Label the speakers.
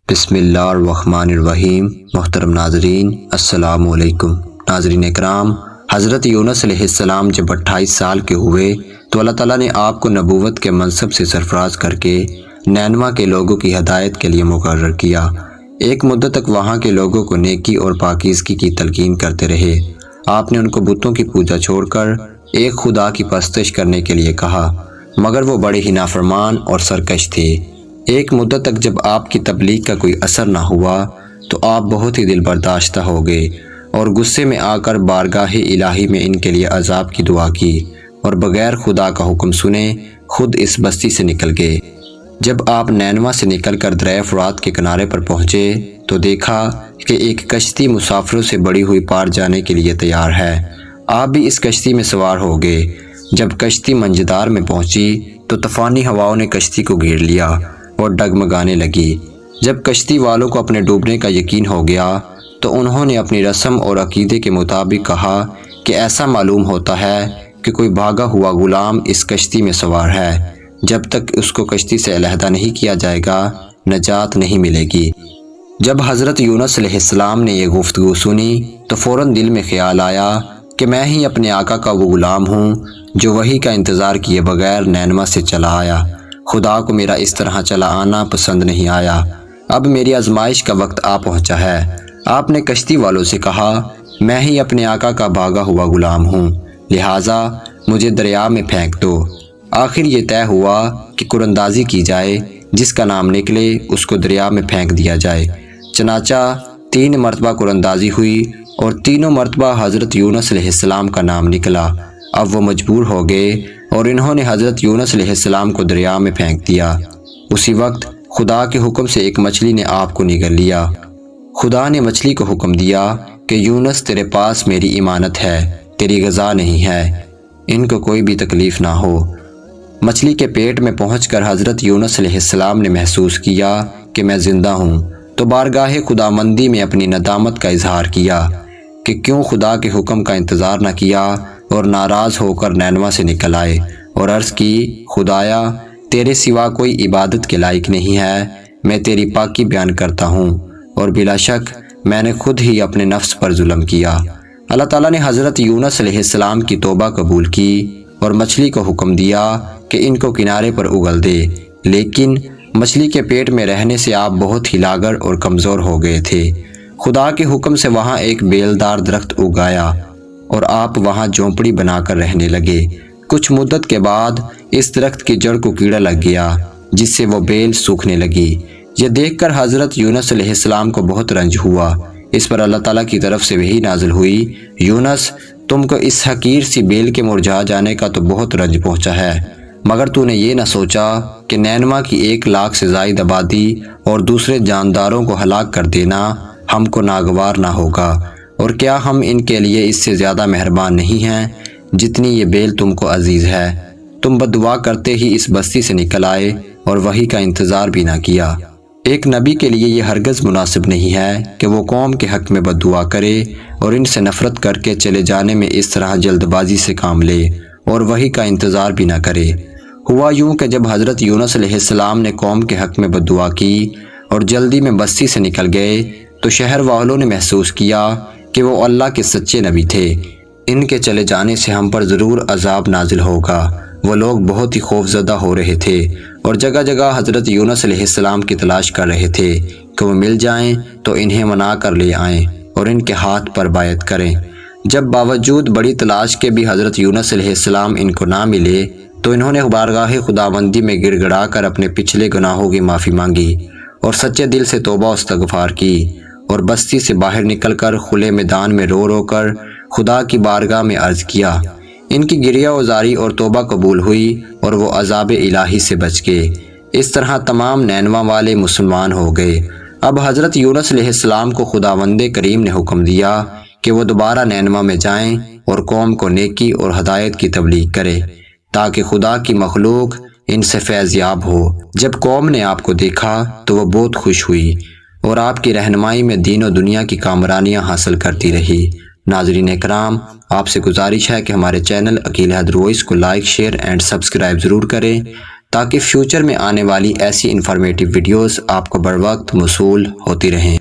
Speaker 1: بسم اللہ الرحمن الرحیم۔ محترم ناظرین السلام علیکم۔ ناظرین اکرام، حضرت یونس علیہ السلام جب 28 سال کے ہوئے تو اللہ تعالیٰ نے آپ کو نبوت کے منصب سے سرفراز کر کے نینوا کے لوگوں کی ہدایت کے لیے مقرر کیا۔ ایک مدت تک وہاں کے لوگوں کو نیکی اور پاکیزگی کی تلقین کرتے رہے۔ آپ نے ان کو بتوں کی پوجا چھوڑ کر ایک خدا کی پرستش کرنے کے لیے کہا، مگر وہ بڑے ہی نافرمان اور سرکش تھے۔ ایک مدت تک جب آپ کی تبلیغ کا کوئی اثر نہ ہوا تو آپ بہت ہی دل برداشتہ ہو گئے اور غصے میں آ کر بارگاہ الہی میں ان کے لیے عذاب کی دعا کی اور بغیر خدا کا حکم سنے خود اس بستی سے نکل گئے۔ جب آپ نینوا سے نکل کر دریائے فرات کے کنارے پر پہنچے تو دیکھا کہ ایک کشتی مسافروں سے بڑی ہوئی پار جانے کے لیے تیار ہے۔ آپ بھی اس کشتی میں سوار ہو گئے۔ جب کشتی منجدار میں پہنچی تو طوفانی ہواؤں نے کشتی کو گھیر لیا اور ڈگمگانے لگی۔ جب کشتی والوں کو اپنے ڈوبنے کا یقین ہو گیا تو انہوں نے اپنی رسم اور عقیدے کے مطابق کہا کہ ایسا معلوم ہوتا ہے کہ کوئی بھاگا ہوا غلام اس کشتی میں سوار ہے۔ جب تک اس کو کشتی سے علیحدہ نہیں کیا جائے گا نجات نہیں ملے گی۔ جب حضرت یونس علیہ السلام نے یہ گفتگو سنی تو فوراً دل میں خیال آیا کہ میں ہی اپنے آقا کا وہ غلام ہوں جو وحی کا انتظار کیے بغیر نینوا سے چلا آیا۔ خدا کو میرا اس طرح چلا آنا پسند نہیں آیا۔ اب میری آزمائش کا وقت آ پہنچا ہے۔ آپ نے کشتی والوں سے کہا، میں ہی اپنے آقا کا بھاگا ہوا غلام ہوں، لہٰذا مجھے دریا میں پھینک دو۔ آخر یہ طے ہوا کہ قراندازی کی جائے، جس کا نام نکلے اس کو دریا میں پھینک دیا جائے۔ چنانچہ 3 مرتبہ قراندازی ہوئی اور تینوں مرتبہ حضرت یونس علیہ السلام کا نام نکلا۔ اب وہ مجبور ہو گئے اور انہوں نے حضرت یونس علیہ السلام کو دریا میں پھینک دیا۔ اسی وقت خدا کے حکم سے ایک مچھلی نے آپ کو نگل لیا۔ خدا نے مچھلی کو حکم دیا کہ یونس تیرے پاس میری امانت ہے، تیری غذا نہیں ہے، ان کو کوئی بھی تکلیف نہ ہو۔ مچھلی کے پیٹ میں پہنچ کر حضرت یونس علیہ السلام نے محسوس کیا کہ میں زندہ ہوں تو بارگاہ خداوندی میں اپنی ندامت کا اظہار کیا کہ کیوں خدا کے حکم کا انتظار نہ کیا اور ناراض ہو کر نینوا سے نکل آئے، اور عرض کی، خدایا تیرے سوا کوئی عبادت کے لائق نہیں ہے، میں تیری پاکی بیان کرتا ہوں اور بلا شک میں نے خود ہی اپنے نفس پر ظلم کیا۔ اللہ تعالیٰ نے حضرت یونس علیہ السلام کی توبہ قبول کی اور مچھلی کو حکم دیا کہ ان کو کنارے پر اگل دے، لیکن مچھلی کے پیٹ میں رہنے سے آپ بہت ہی لاغر اور کمزور ہو گئے تھے۔ خدا کے حکم سے وہاں ایک بیلدار درخت اگایا اور آپ وہاں جھونپڑی بنا کر رہنے لگے۔ کچھ مدت کے بعد اس درخت کی جڑ کو کیڑا لگ گیا جس سے وہ بیل سوکھنے لگی۔ یہ دیکھ کر حضرت یونس علیہ السلام کو بہت رنج ہوا۔ اس پر اللہ تعالیٰ کی طرف سے وحی نازل ہوئی، یونس تم کو اس حقیر سی بیل کے مرجھا جانے کا تو بہت رنج پہنچا ہے، مگر تو نے یہ نہ سوچا کہ نینوا کی 1 لاکھ سے زائد آبادی اور دوسرے جانداروں کو ہلاک کر دینا ہم کو ناگوار نہ ہوگا، اور کیا ہم ان کے لیے اس سے زیادہ مہربان نہیں ہیں جتنی یہ بیل تم کو عزیز ہے۔ تم بددعا کرتے ہی اس بستی سے نکل آئے اور وحی کا انتظار بھی نہ کیا۔ ایک نبی کے لیے یہ ہرگز مناسب نہیں ہے کہ وہ قوم کے حق میں بددعا کرے اور ان سے نفرت کر کے چلے جانے میں اس طرح جلد بازی سے کام لے اور وحی کا انتظار بھی نہ کرے۔ ہوا یوں کہ جب حضرت یونس علیہ السلام نے قوم کے حق میں بددعا کی اور جلدی میں بستی سے نکل گئے تو شہر والوں نے محسوس کیا کہ وہ اللہ کے سچے نبی تھے، ان کے چلے جانے سے ہم پر ضرور عذاب نازل ہوگا۔ وہ لوگ بہت ہی خوف زدہ ہو رہے تھے اور جگہ جگہ حضرت یونس علیہ السلام کی تلاش کر رہے تھے کہ وہ مل جائیں تو انہیں منا کر لے آئیں اور ان کے ہاتھ پر بیعت کریں۔ جب باوجود بڑی تلاش کے بھی حضرت یونس علیہ السلام ان کو نہ ملے تو انہوں نے بارگاہ خداوندی میں گڑ گڑا کر اپنے پچھلے گناہوں کی معافی مانگی اور سچے دل سے توبہ و استغفار کی، اور بستی سے باہر نکل کر کھلے میدان میں رو رو کر خدا کی بارگاہ میں عرض کیا۔ ان کی گریہ وزاری اور توبہ قبول ہوئی اور وہ عذاب الہی سے بچ گئے۔ اس طرح تمام نینوا والے مسلمان ہو گئے۔ اب حضرت یونس علیہ السلام کو خداوند کریم نے حکم دیا کہ وہ دوبارہ نینوا میں جائیں اور قوم کو نیکی اور ہدایت کی تبلیغ کرے تاکہ خدا کی مخلوق ان سے فیض یاب ہو۔ جب قوم نے آپ کو دیکھا تو وہ بہت خوش ہوئی اور آپ کی رہنمائی میں دین و دنیا کی کامرانیاں حاصل کرتی رہی۔ ناظرین اکرام، آپ سے گزارش ہے کہ ہمارے چینل عقیل حیدر وائس کو لائک، شیئر اینڈ سبسکرائب ضرور کریں تاکہ فیوچر میں آنے والی ایسی انفارمیٹیو ویڈیوز آپ کو بر وقت موصول ہوتی رہیں۔